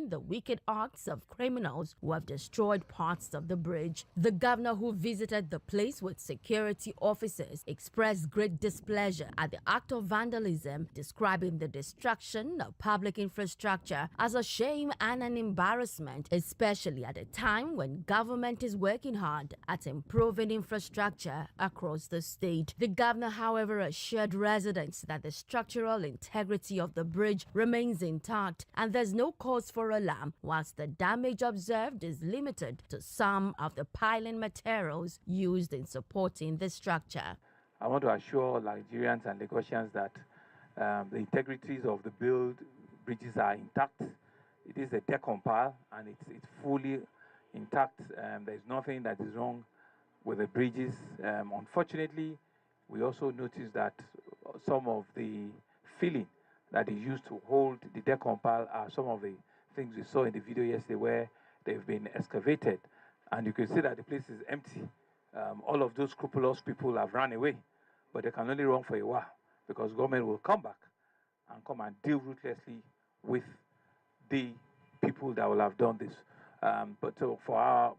condemned the wicked acts of criminals who have destroyed parts of the bridge. The governor, who visited the place with security officers, expressed great displeasure at the act of vandalism, describing the destruction of public infrastructure as a shame and an embarrassment, especially at a time when government is working hard at improving infrastructure across the state. The governor, however, assured residents that the structural integrity of the bridge remains intact and there's no cause for alarm, whilst the damage observed is limited to some of the piling materials used in supporting the structure. I want to assure Nigerians and Lagosians that the integrities of the bridges are intact. It is a decompile and it's fully intact. There's nothing that is wrong with the bridges. Unfortunately, we also noticed that some of the filling that is used to hold the decompile are some of the things we saw in the video yesterday where they've been excavated. And you can see that the place is empty. All of those scrupulous people have run away, but they can only run for a while because government will come back and come and deal ruthlessly with the people that will have done this. But so for our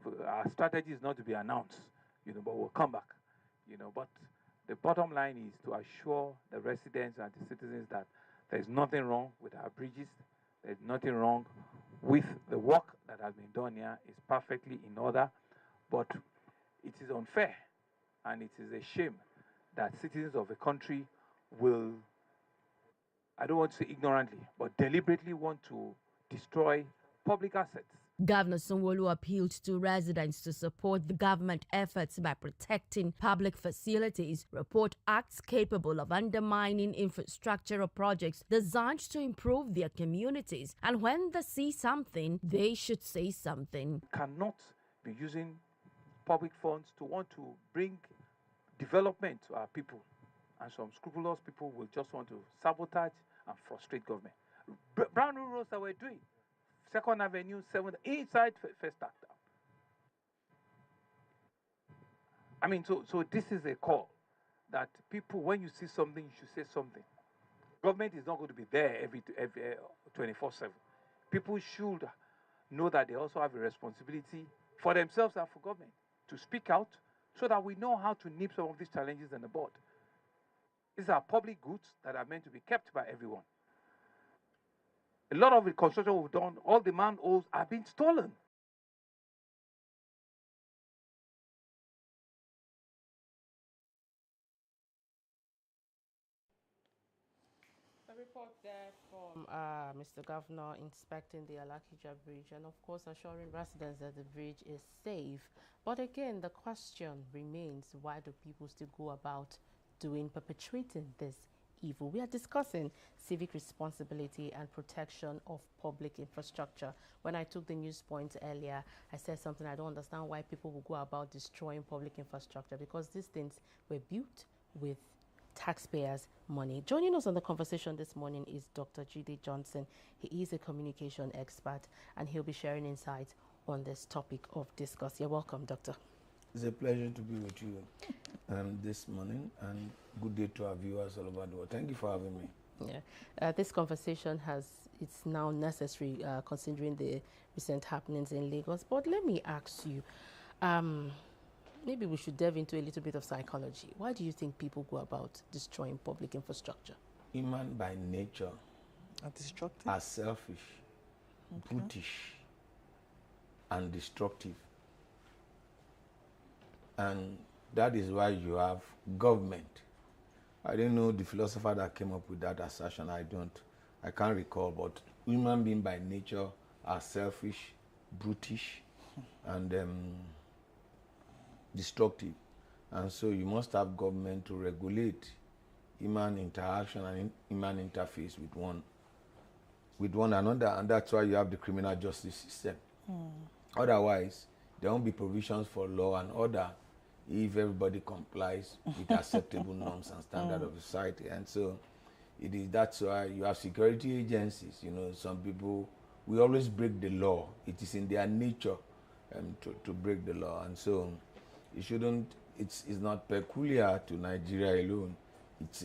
strategy is not to be announced, but we'll come back, But the bottom line is to assure the residents and the citizens that there's nothing wrong with our bridges. There's nothing wrong with the work that has been done here. It's perfectly in order, but it is unfair and it is a shame that citizens of a country will, I don't want to say ignorantly, but deliberately want to destroy public assets. Governor Sanwo-Olu appealed to residents to support the government efforts by protecting public facilities, report acts capable of undermining infrastructural projects designed to improve their communities, and when they see something, they should say something. Cannot be using public funds to want to bring development to our people, and some scrupulous people will just want to sabotage and frustrate government. Brand new roads that we're doing, 2nd Avenue, 7th, inside First Act. I mean, so this is a call that people, when you see something, you should say something. Government is not going to be there every 24/7. People should know that they also have a responsibility for themselves and for government to speak out so that we know how to nip some of these challenges in the bud. These are public goods that are meant to be kept by everyone. A lot of the construction we've done, all the manholes are being stolen. A report there from Mr. Governor inspecting the Alakija Bridge and, of course, assuring residents that the bridge is safe. But again, the question remains, why do people still go about perpetrating this evil? We are discussing civic responsibility and protection of public infrastructure. When I took the news point earlier, I said something, I don't understand why people will go about destroying public infrastructure, because these things were built with taxpayers' money. Joining us on the conversation this morning is Dr. Jide Johnson. He is a communication expert and he'll be sharing insights on this topic of discuss. You're welcome, Doctor. It's a pleasure to be with you this morning, and good day to our viewers all over the world. Thank you for having me. Yeah, this conversation it's now necessary considering the recent happenings in Lagos. But let me ask you, maybe we should delve into a little bit of psychology. Why do you think people go about destroying public infrastructure? Human by nature are selfish, brutish, and destructive. And that is why you have government. I don't know the philosopher that came up with that assertion. I can't recall, but human beings by nature are selfish, brutish, and destructive. And so you must have government to regulate human interaction and human interface with one another, and that's why you have the criminal justice system. Otherwise, there won't be provisions for law and order if everybody complies with acceptable norms and standards of society. And so that's why you have security agencies. Some people, we always break the law. It is in their nature to break the law. And so it's not peculiar to Nigeria alone. It's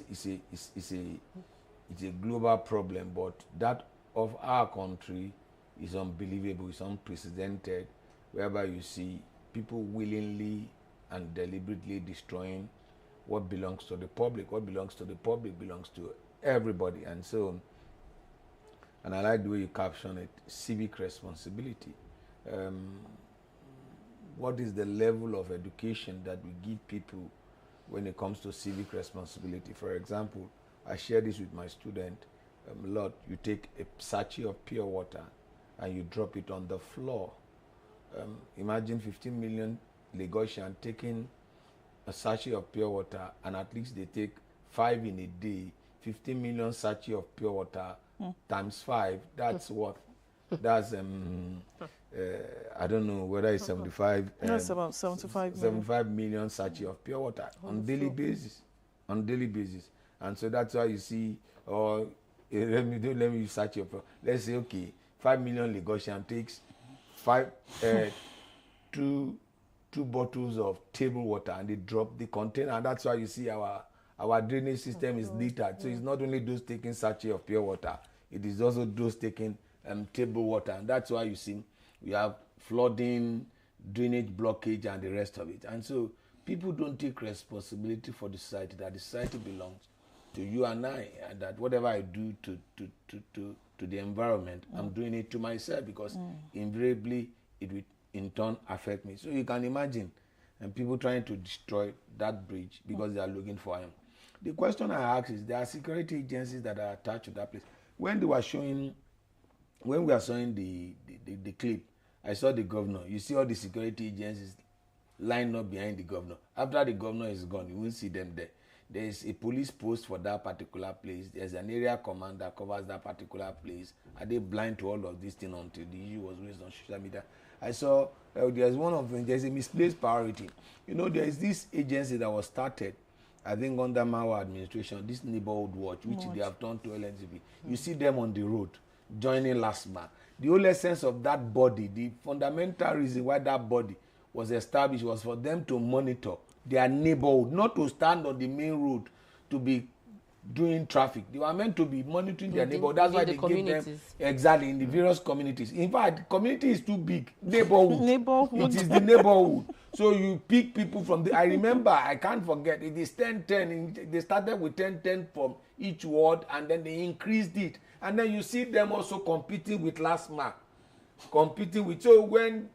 a global problem, but that of our country is unbelievable, it's unprecedented, whereby you see people willingly and deliberately destroying what belongs to the public. What belongs to the public belongs to everybody. And so, and I like the way you caption it, civic responsibility. What is the level of education that we give people when it comes to civic responsibility? For example, I share this with my student a lot. You take a sachet of pure water and you drop it on the floor. Imagine 15 million Lagosians taking a sachet of pure water, and at least they take 5 in a day. 15 million sachet of pure water times 5, that's what? That's, I don't know whether it's 75. That's about 75 million. 75 million sachet of pure water on daily basis. On daily basis. And so that's why you see, or let me use sachet of, let's say, okay, 5 million Lagosian takes two bottles of table water, and they drop the container, and that's why you see our drainage system is littered. So it's not only those taking sachet of pure water, it is also those taking table water, and that's why you see we have flooding, drainage blockage, and the rest of it. And so people don't take responsibility for the society, that the society belongs to you and I, and that whatever I do to the environment, I'm doing it to myself, because invariably it will in turn affect me. So you can imagine people trying to destroy that bridge because they are looking for him. The question I ask is, there are security agencies that are attached to that place. When we are showing the clip, I saw the governor. You see all the security agencies lined up behind the governor. After the governor is gone, you won't see them there. There is a police post for that particular place. There's an area command that covers that particular place. Are they blind to all of these things until the issue was raised on social media? I saw there's one of them, there's a misplaced priority. You know, there is this agency that was started, I think, under Mawa administration, this neighborhood watch, which they have turned to LNCB. You see them on the road, joining LASMA. The whole essence of that body, the fundamental reason why that body was established was for them to monitor their neighborhood, not to stand on the main road to be doing traffic. They were meant to be monitoring their neighborhood. That's why they gave them, exactly, in the various communities. In fact, the community is too big. Neighborhood. It is the neighborhood. So you pick people from the, I remember, I can't forget, it is 10-10. They started with 10-10 from each ward, and then they increased it. And then you see them also competing with LASMA. So when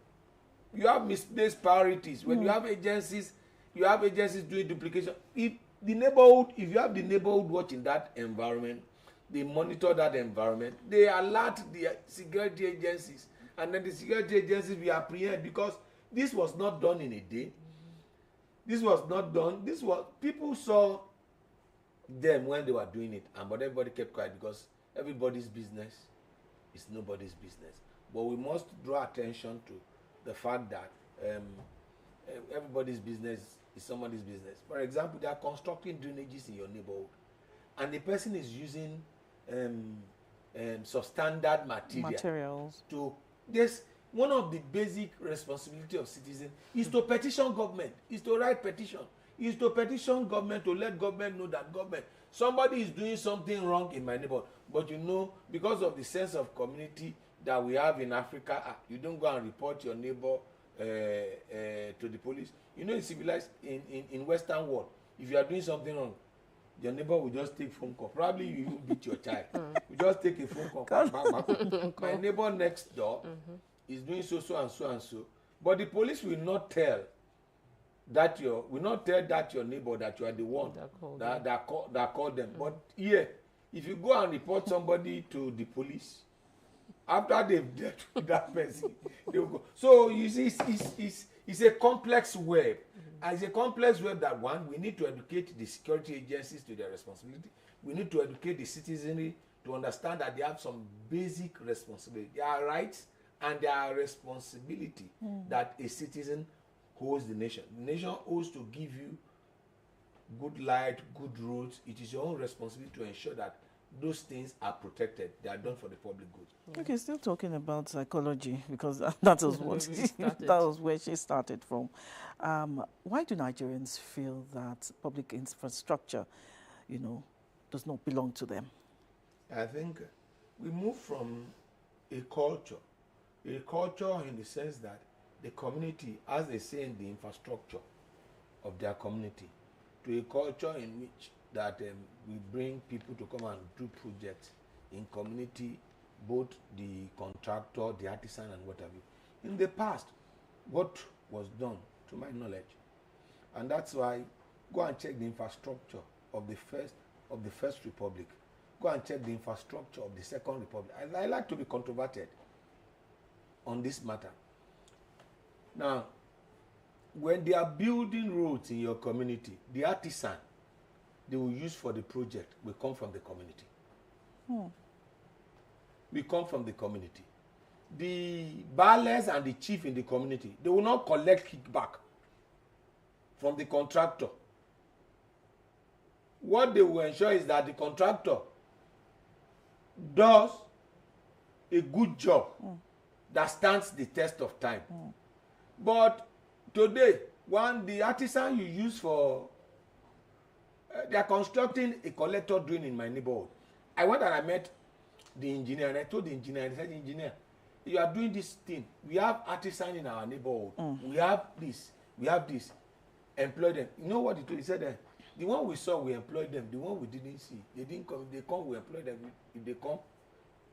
you have misplaced priorities, when you have agencies doing duplication, if you have the neighborhood watch in that environment, they monitor that environment, they alert the security agencies, and then the security agencies will apprehend, because this was not done in a day. This was not done. People saw them when they were doing it, but everybody kept quiet, because everybody's business is nobody's business. But we must draw attention to the fact that everybody's business is somebody's business. For example, they are constructing drainages in your neighborhood, and the person is using substandard materials. Yes, one of the basic responsibility of citizens is to petition government, is to write petition, is to petition government, to let government know that somebody is doing something wrong in my neighborhood. But you know, because of the sense of community that we have in Africa, you don't go and report your neighbor to the police. You know, in civilized, in Western world, if you are doing something wrong, your neighbor will just take phone call. Probably you even beat your child. You just take a phone call. My neighbor next door is doing so and so. But the police will not tell that your neighbor that you are the one that called them. But here, if you go and report somebody to the police, after they've dealt with that person, they will go. So you see, it's a complex web. And it's a complex web that, one, we need to educate the security agencies to their responsibility. We need to educate the citizenry to understand that they have some basic responsibility. There are rights and there are responsibility that a citizen holds the nation. The nation owes to give you good light, good roads. It is your own responsibility to ensure that those things are protected. They are done for the public good. Okay, still talking about psychology, because that was what that was where she started from. Why do Nigerians feel that public infrastructure, does not belong to them? I think we move from a culture A culture in the sense that the community, as they say in the infrastructure of their community, to a culture in which that we bring people to come and do projects in community, both the contractor, the artisan, and what have you. In the past, what was done, to my knowledge, and that's why go and check the infrastructure of the first republic. Go and check the infrastructure of the second republic. I like to be controverted on this matter. Now, when they are building roads in your community, the artisan they will use for the project will come from the community. We come from the community. The ballers and the chief in the community, they will not collect kickback from the contractor. What they will ensure is that the contractor does a good job that stands the test of time. But today, the artisan you use for, they are constructing a collector drain in my neighborhood. I went and I met the engineer, and I told the engineer, and I said, engineer, you are doing this thing. We have artisan in our neighborhood. We have this. Employ them. You know what he told? He said, the one we saw, we employed them. The one we didn't see, they didn't come. If they come, we employ them. If they come,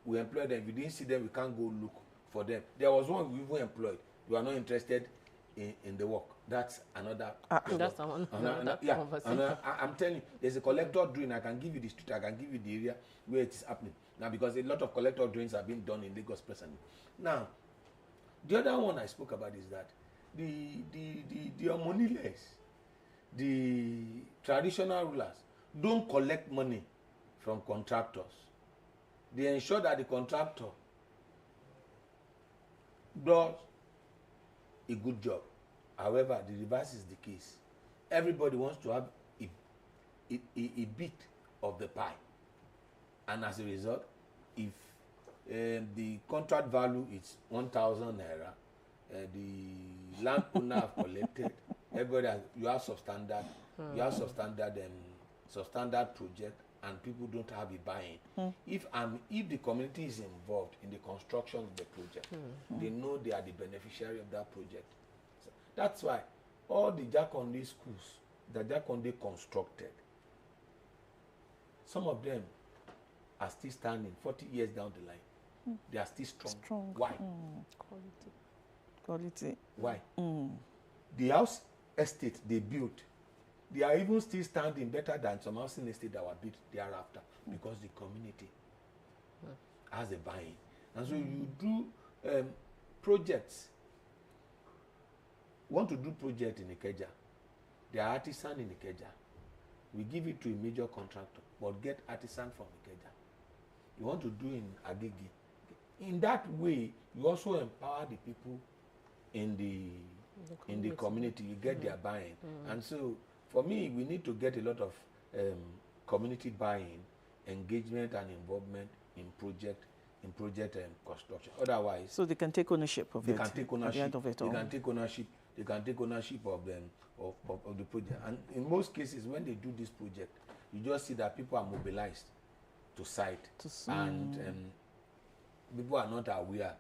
we employ them. If we didn't see them, we can't go look for them. There was one we even employed. We are not interested in the work. That's another. That's another conversation. I'm telling you, there's a collector drain. I can give you the street. I can give you the area where it is happening now, because a lot of collector drains are being done in Lagos presently. Now, the other one I spoke about is that the money-less, the traditional rulers don't collect money from contractors. They ensure that the contractor does a good job. However, the reverse is the case. Everybody wants to have a bit of the pie. And as a result, if the contract value is 1,000 naira, the landowner have collected, everybody has, you have substandard, substandard project, and people don't have a buy-in. If the community is involved in the construction of the project, they know they are the beneficiary of that project. So that's why all the Jakonde schools that Jakonde constructed, some of them are still standing 40 years down the line. They are still strong. Why? Quality. Why? The house estate they built, they are even still standing better than some housing estate that were built thereafter, because the community has a buy-in. And so you do projects. Want to do project in Ikeja, they are artisan in Ikeja. We give it to a major contractor, but get artisan from Ikeja. You want to do in Agege. In that way, you also empower the people in the community. You get their buy-in. And so, for me, we need to get a lot of community buy-in, engagement and involvement in project construction. Otherwise, so they can take ownership of it. They can take ownership. At the end of it all. They can take ownership. They can take ownership of them of the project. And in most cases, when they do this project, you just see that people are mobilized to site, and people are not aware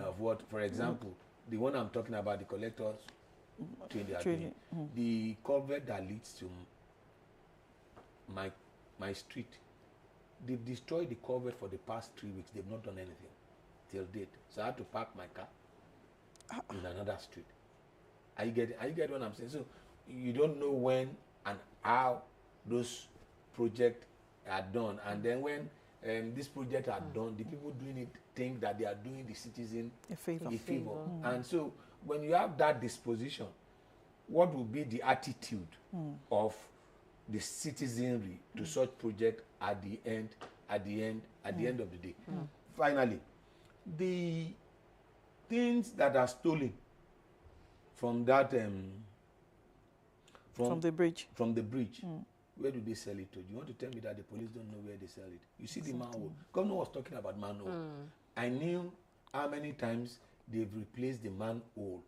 of what. For example, the one I'm talking about, the collectors training, the culvert that leads to my street, they've destroyed the culvert for the past 3 weeks. They've not done anything till date. So I had to park my car in another street. Are you get what I'm saying? So you don't know when and how those projects are done, and then when these projects are done, the people doing it think that they are doing the citizen a favor. And so when you have that disposition, what will be the attitude of the citizenry to such project at the end of the day? Finally, the things that are stolen from that from the bridge. Where do they sell it to? Do you want to tell me that the police don't know where they sell it? You see the manhole. Governor was talking about manhole. I knew how many times they've replaced the manhole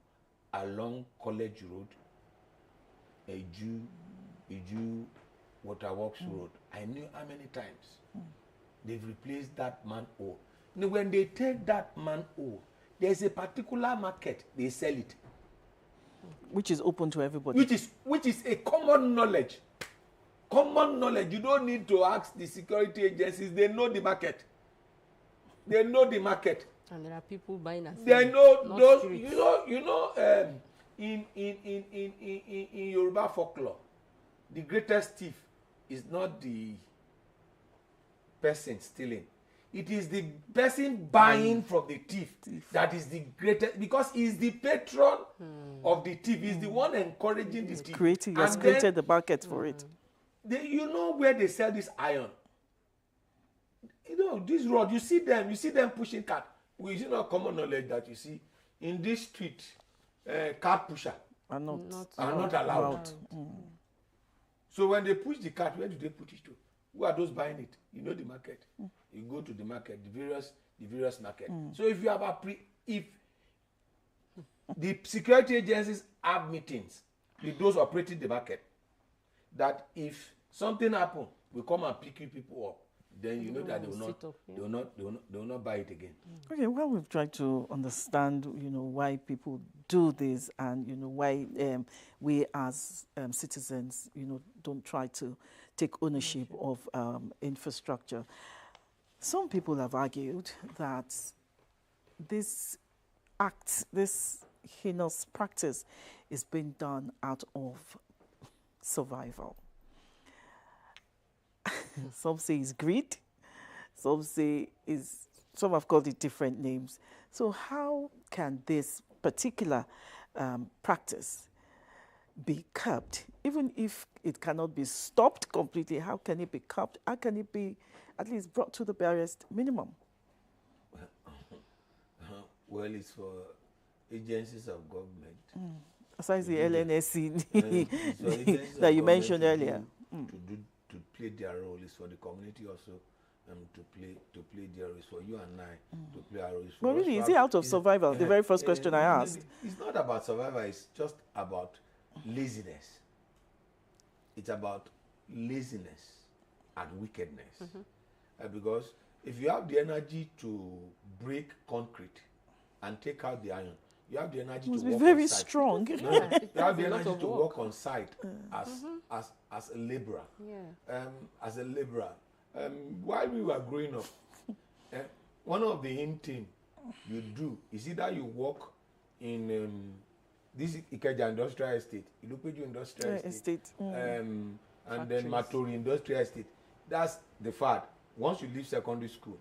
along College Road, Iju Waterworks Road. I knew how many times they've replaced that manhole. Now, when they take that manhole, there's a particular market, they sell it. Which is open to everybody. Which is a common knowledge. Common knowledge. You don't need to ask the security agencies. They know the market. They know the market. And there are people buying and selling. They know those. Streets. In Yoruba folklore, the greatest thief is not the person stealing. It is the person buying from the thief that is the greatest, because he is the patron of the thief. He's the one encouraging the thief. He has created the market for it. You know where they sell this iron? You know, this road, you see them pushing cart. We see not common knowledge that you see in this street, cart pusher Are not allowed. So when they push the cart, where do they put it to? Who are those buying it? You know the market. You go to the market, the various market. So if you have if the security agencies have meetings with those operating the market, that if something happen, we come and pick you people up, then you know that they will not buy it again. Okay, well, we've tried to understand, why people do this, and why we as citizens, don't try to take ownership of infrastructure. Some people have argued that this heinous practice is being done out of survival. Some say it's greed. Some have called it different names. So how can this particular practice be curbed? Even if it cannot be stopped completely, how can it be curbed? How can it be at least brought to the barest minimum? Well, it's for agencies of government. Besides the LNSC that you mentioned earlier. To play their role. Is for the community also to play their role. Is for you and I to play our role. But really, is it out of survival? The very first question I asked. It's not about survival. It's just about laziness. It's about laziness and wickedness. Because if you have the energy to break concrete and take out the iron, you have the energy to work on site. Must be very strong. You have the energy to work on site as a laborer. As a laborer. While we were growing up, one of the things you do is either you work in this Ikeja Industrial Estate, Ilupeju Industrial Estate, and then Matori Industrial Estate. That's the fact. Once you leave secondary school,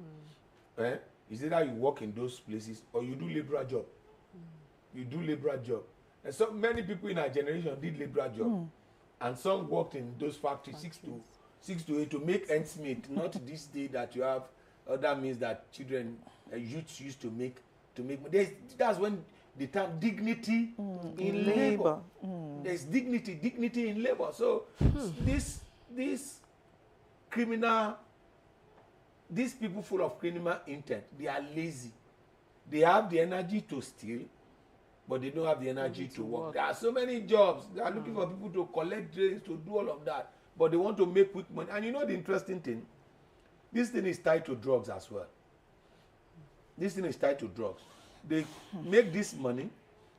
is either you work in those places or you do labourer job. You do labourer job. And so many people in our generation did labourer job. And some worked in those factories 6 to 8 to make ends meet. Not this day that you have other means that children, youths used to make. That's when the term dignity in labor. There's dignity in labor. So this these people full of criminal intent, they are lazy. They have the energy to steal, but they don't have the energy to work. There are so many jobs. They are looking for people to collect drains, to do all of that, but they want to make quick money. And you know the interesting thing? This thing is tied to drugs as well. This thing is tied to drugs. They make this money.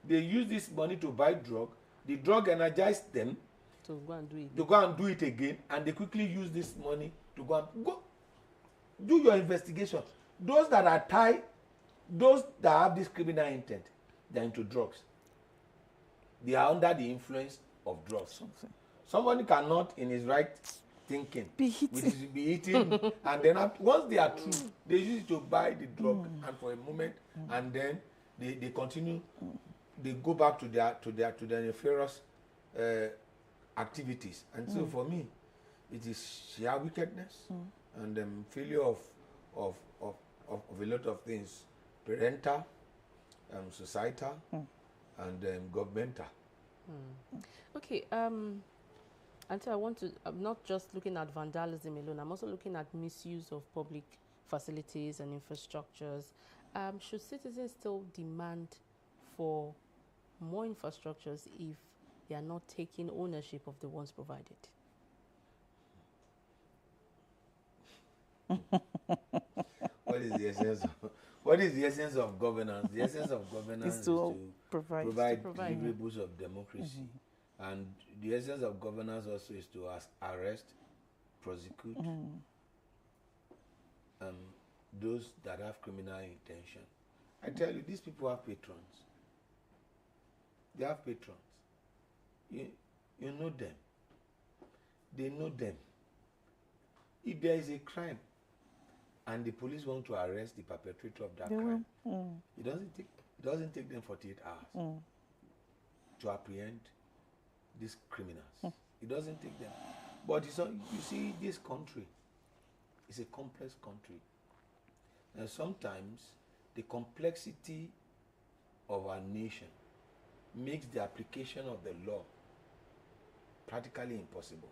They use this money to buy drug. The drug energizes them to go and do it. To go and do it again, and they quickly use this money to go do your investigation. Those that are tied, those that have this criminal intent, they're into drugs. They are under the influence of drugs. Somebody cannot, in his right thinking, be eating, and then once they are through, they use it to buy the drug, and for a moment, and then they continue. They go back to their nefarious activities. And so for me, it is sheer wickedness and failure of a lot of things, parental, societal, and governmental. Okay, until I want to, I'm not just looking at vandalism alone, I'm also looking at misuse of public facilities and infrastructures. Should citizens still demand for more infrastructures if they are not taking ownership of the ones provided? What is the essence of governance? The essence of governance is to provide deliverables of democracy. And the essence of governance also is to arrest, prosecute those that have criminal intention. I tell you, these people have patrons. They have patrons. You know them. They know them. If there is a crime and the police want to arrest the perpetrator of that crime, it doesn't take them 48 hours to apprehend these criminals. It doesn't take them. But you see, this country is a complex country. And sometimes the complexity of our nation makes the application of the law practically impossible.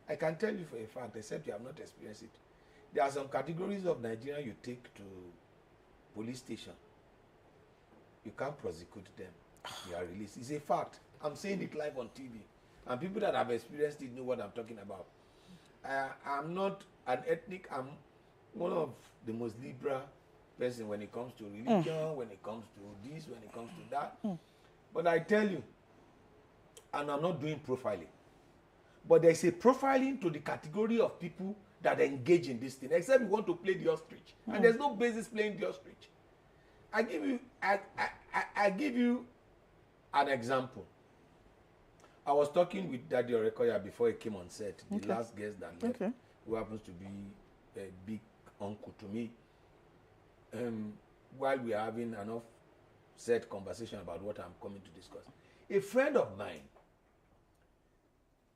I can tell you for a fact, except you have not experienced it, there are some categories of Nigeria you take to police station. You can't prosecute them. You are released. It's a fact. I'm saying it live on TV. And people that have experienced it know what I'm talking about. I'm not an ethnic, I'm one of the most liberal person when it comes to religion, when it comes to this, when it comes to that. But I tell you, and I'm not doing profiling, but there's a profiling to the category of people that engage in this thing, except you want to play the ostrich. And there's no basis playing the ostrich. I give you an example. I was talking with Daddy Orekoya before he came on set, the last guest that left, who happens to be a big uncle to me. While we are having an off-set conversation about what I'm coming to discuss. A friend of mine,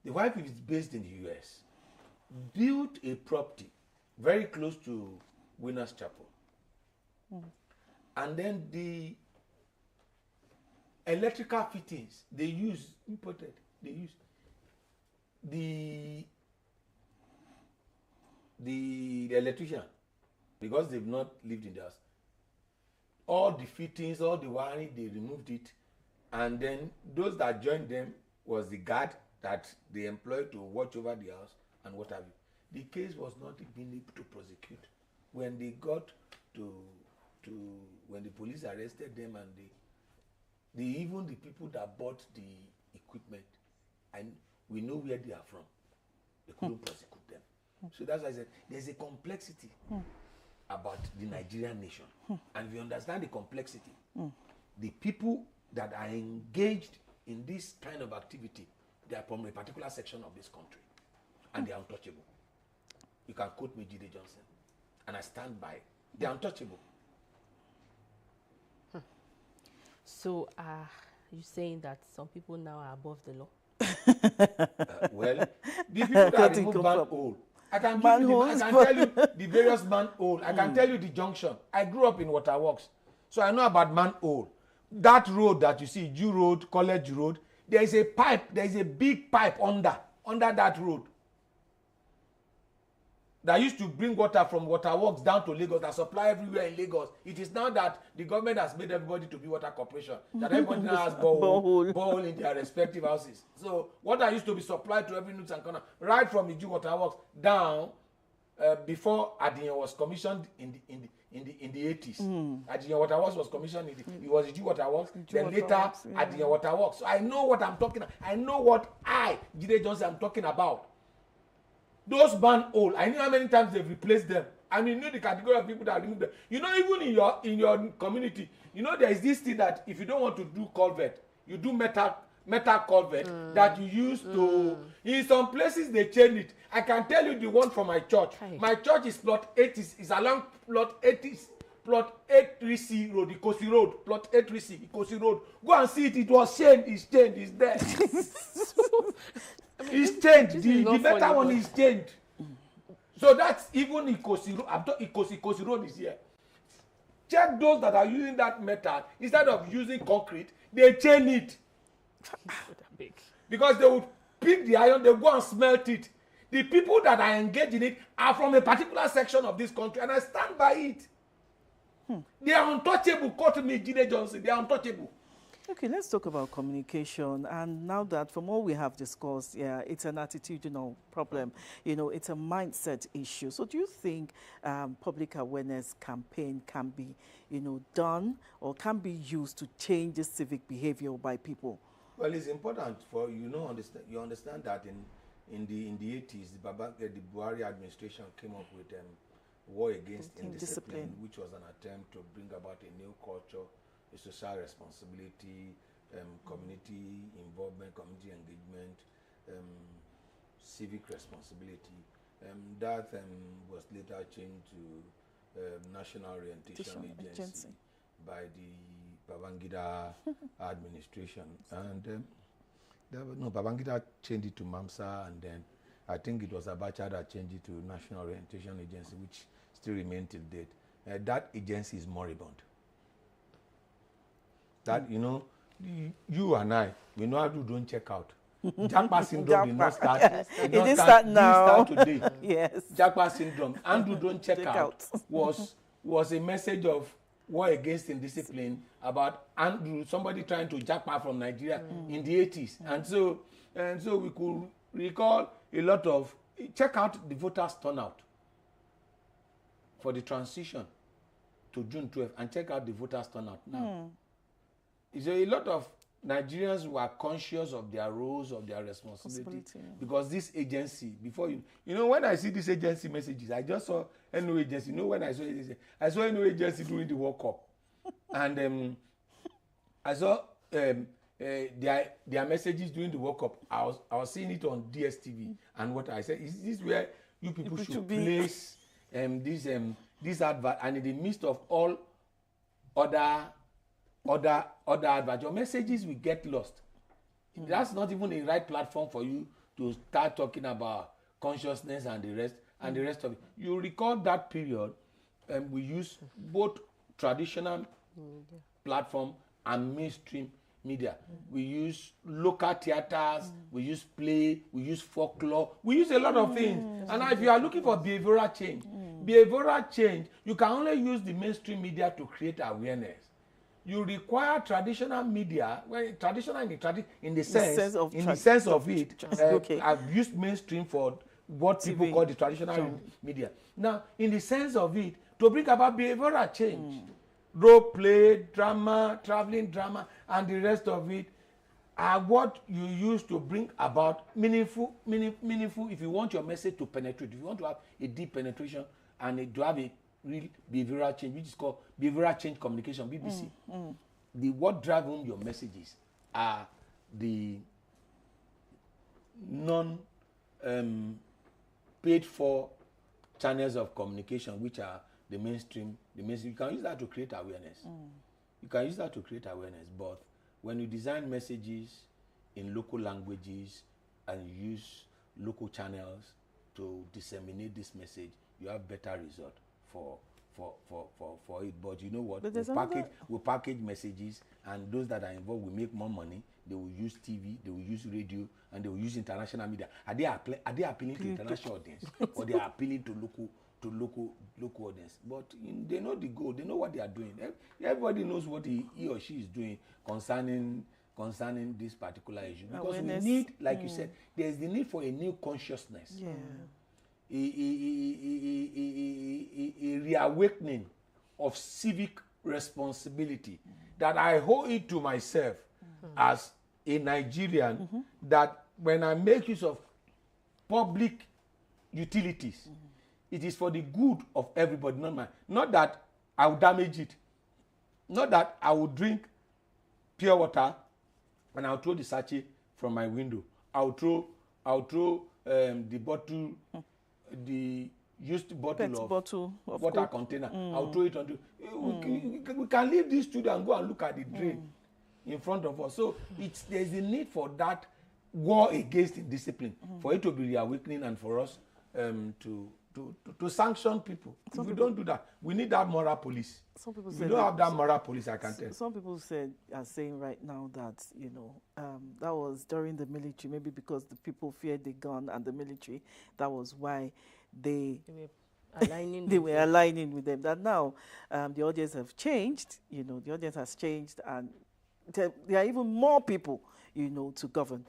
the wife is based in the US, built a property very close to Winners Chapel. And then the electrical fittings they use, imported, they use the electrician, because they've not lived in the house. All the fittings, all the wiring, they removed it. And then those that joined them was the guard that they employed to watch over the house and what have you. The case was not being able to prosecute. When they got to when the police arrested them, and even the people that bought the equipment, and we know where they are from, they couldn't prosecute them. So that's why I said there's a complexity about the Nigerian nation. And if you understand the complexity, the people that are engaged in this kind of activity, they are from a particular section of this country, and they are untouchable. You can quote me, Jide Johnson, and I stand by. They are untouchable. So, you're saying that some people now are above the law? Well, the people that remove manhole, I can tell you the various manhole. I can tell you the junction. I grew up in Waterworks, so I know about manhole. That road that you see, Jew Road, College Road, there is a pipe. There is a big pipe under that road that used to bring water from Waterworks down to Lagos, that supply everywhere in Lagos. It is now that the government has made everybody to be water corporation, that everybody now has borehole in their respective houses. So water used to be supplied to every nook and corner, right from the Jew Waterworks down before Adiyan was commissioned in the 80s. Adiyan Waterworks was commissioned it was the Jew Waterworks, then later Adiyan Waterworks. So I know what I'm talking about. I know what Jide Johnson, I'm talking about. Those manhole, I know how many times they've replaced them. And you know the category of people that remove them. You know, even in your community, you know there is this thing that if you don't want to do culvert, you do metal culvert that you use to. In some places they change it. I can tell you the one from my church. My church is plot 80, is along plot 80, plot 830C road, Ikosi Road, plot 830C, Ikosi Road. Go and see it. It was changed. It's changed. It's there. It's changed. The better one is changed. So that's even Ikosi Road. I'm talking Ikosi Road is here. Check those that are using that metal instead of using concrete. They chain it because they will pick the iron. They go and smelt it. The people that are engaged in it are from a particular section of this country, and I stand by it. They are untouchable. Quote me, Jide Johnson. They are untouchable. Okay, let's talk about communication. And now that from all we have discussed, yeah, it's an attitudinal problem. You know, it's a mindset issue. So do you think public awareness campaign can be, you know, done or can be used to change the civic behavior by people? Well, it's important for you understand that in the 80s, the Buhari administration came up with war against indiscipline, which was an attempt to bring about a new culture, a social responsibility, community involvement, community engagement, civic responsibility. That was later changed to National Orientation Agency by the Babangida administration. And Babangida changed it to MAMSA, and then I think it was Abacha that changed it to National Orientation Agency, which still remains till date. That agency is moribund. That, you know, you and I, we know how to don't check out. Japa syndrome did not start. It didn't start now. Didn't start today. Yes. Japa syndrome, Andrew don't check out, was a message of war against indiscipline about Andrew, somebody trying to japa from Nigeria in the 80s. And so we could recall a lot of, check out the voters turnout for the transition to June 12th, and check out the voters turnout now. So a lot of Nigerians were conscious of their roles, of their responsibility, because this agency, before you know, when I see this agency messages, I just saw NO agency. You know, when I saw NO agency during the World Cup, and I saw their messages during the World Cup. I was seeing it on DSTV, and what I said is, this where you people should place this advert, and in the midst of all other adverts, your messages will get lost. That's not even the right platform for you to start talking about consciousness and the rest of it. You recall that period, we use both traditional platform and mainstream media. We use local theaters, we use play, we use folklore, we use a lot of things. And now if you are looking for behavioral change, you can only use the mainstream media to create awareness. You require traditional media, well, traditional in the sense of it. I've used mainstream for what people call the traditional media. Now, in the sense of it, to bring about behavioral change, role play, drama, traveling drama, and the rest of it are what you use to bring about meaningful. If you want your message to penetrate, if you want to have a deep penetration and to have a real behavioral change, which is called behavioral change communication, BBC. What drive home your messages are the paid for channels of communication, which are the mainstream. You can use that to create awareness. But when you design messages in local languages and you use local channels to disseminate this message, you have better result for it. But you know what? We package messages, and those that are involved will make more money. They will use TV, they will use radio, and they will use international media. Are they appealing to international audience, or they are appealing to local audience? But they know the goal. They know what they are doing. Everybody knows what he or she is doing concerning this particular issue. Because awareness. We need, like you said, there is the need for a new consciousness. Yeah. A reawakening of civic responsibility, that I hold it to myself as a Nigerian, that when I make use of public utilities, it is for the good of everybody, not mine. Not that I will damage it, not that I will drink pure water and I'll throw the sachet from my window. I'll throw the bottle, the used bottle of water Coke container. I'll throw it onto. We can leave this studio and go and look at the drain in front of us. So there's a need for that war against indiscipline, for it to be reawakening, and for us to sanction people. If we don't do that, we need that moral police. Some people if we don't have that moral police, I can tell. Some people are saying right now that, you know, that was during the military, maybe because the people feared the gun and the military. That was why they were aligning with them. That now the audience have changed. You know, the audience has changed, and there are even more people, to govern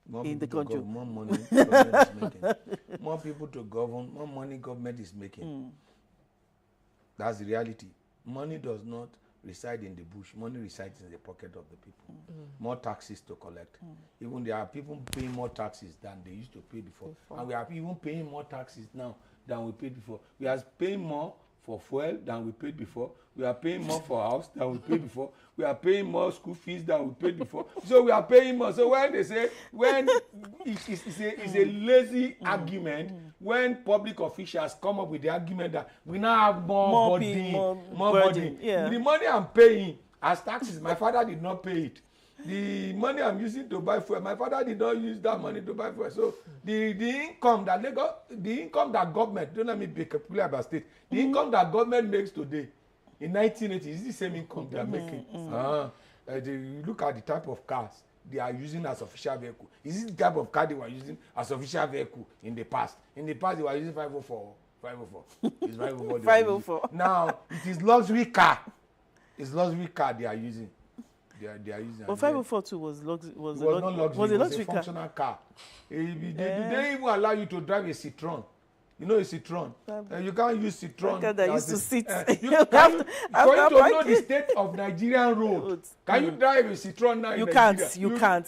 More in the people to country. govern, more money government is making. More people to govern, more money government is making. That's the reality. Money does not reside in the bush. Money resides in the pocket of the people. More taxes to collect. Even there are people paying more taxes than they used to pay before. And we are even paying more taxes now than we paid before. We are paying more for fuel than we paid before. We are paying more for house than we paid before. We are paying more school fees than we paid before. So we are paying more. So when they say, it's a lazy argument, when public officials come up with the argument that we now have more burden. Yeah. The money I'm paying as taxes, my father did not pay it. The money I'm using to buy fuel, my father did not use that money to buy fuel. So the income that government, don't let me be clear about state, the income that government makes today in 1980 is the same income they are making. You look at the type of cars they are using as official vehicle. Is this the type of car they were using as official vehicle in the past? In the past, they were using 504. 504. It's 504. 504. Now it is luxury car. It's luxury car they are using. They are using. Well, 504 was not luxury. It was a functional car. They even allow you to drive a Citroen. You know a Citroen. You can't use Citroen. I used to sit. For you to know the state of Nigerian roads, can you drive a Citroen now in Nigeria? You can't.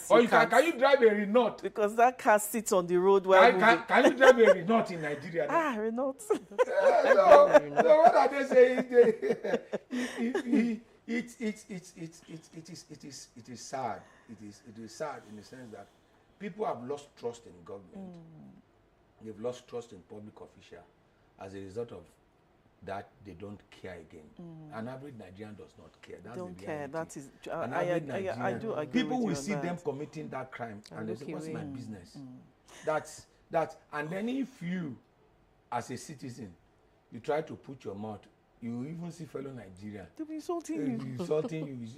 Can you drive a Renault? Because that car sits on the road while can you drive a Renault in Nigeria? Renault. So what are they saying? It is sad. It is sad in the sense that people have lost trust in government. They've lost trust in public officials. As a result of that, they don't care again. An average Nigerian does not care. That's don't the care. reality. That is. I do agree. People with will you see on them that. committing that crime, and they say, "What's my business?" That's. And then if you, as a citizen, you try to put your mouth, you even see fellow Nigerians. They'll be insulting you. Insulting you.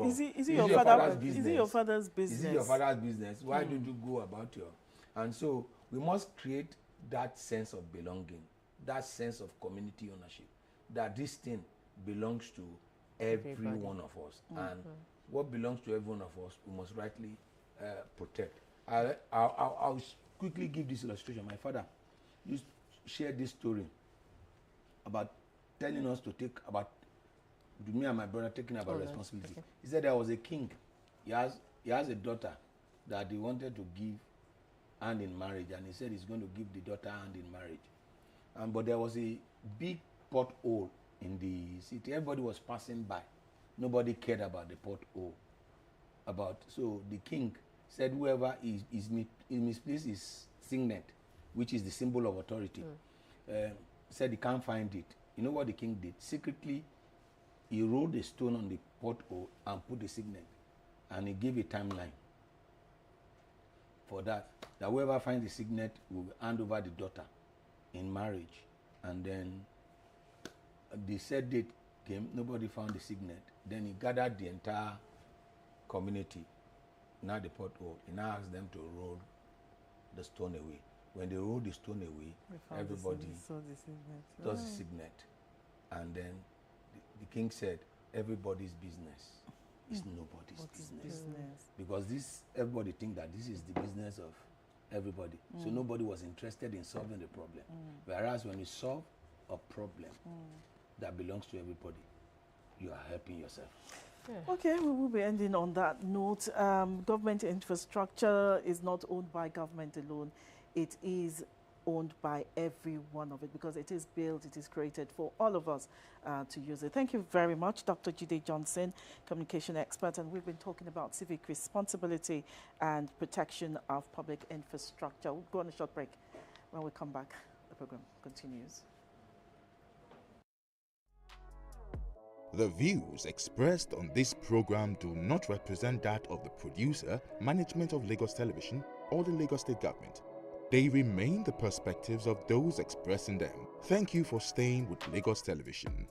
Is it your father's business? Is it your father's business? Is it your father's business? Why don't you go about your? And so we must create that sense of belonging, that sense of community ownership, that this thing belongs to every one of us. And what belongs to every one of us, we must rightly protect. I'll quickly give this illustration. My father used to share this story about telling us to take about, me and my brother taking about responsibility. Okay. He said there was a king. He has a daughter that he wanted to give hand in marriage, and he said he's going to give the daughter hand in marriage. But there was a big pothole in the city. Everybody was passing by. Nobody cared about the pothole. So the king said whoever is misplaced his signet, which is the symbol of authority, said he can't find it. You know what the king did? Secretly, he rolled a stone on the pothole and put the signet, and he gave a timeline for that whoever finds the signet will hand over the daughter in marriage. And then the said date came, nobody found the signet. Then he gathered the entire community, now the pothole. He now asked them to roll the stone away. When they rolled the stone away, everybody saw the signet. And then the king said, everybody's business is nobody's business. Because everybody think that this is the business of everybody. So nobody was interested in solving the problem. Whereas when you solve a problem that belongs to everybody, you are helping yourself. Okay, we will be ending on that note. Government infrastructure is not owned by government alone. It is owned by every one of it, because it is built, it is created for all of us to use it. Thank you very much, Dr. Jide Johnson, communication expert, and we've been talking about civic responsibility and protection of public infrastructure. We'll go on a short break. When we come back, the program continues. The views expressed on this program do not represent that of the producer, management of Lagos Television, or the Lagos State Government. They remain the perspectives of those expressing them. Thank you for staying with Lagos Television.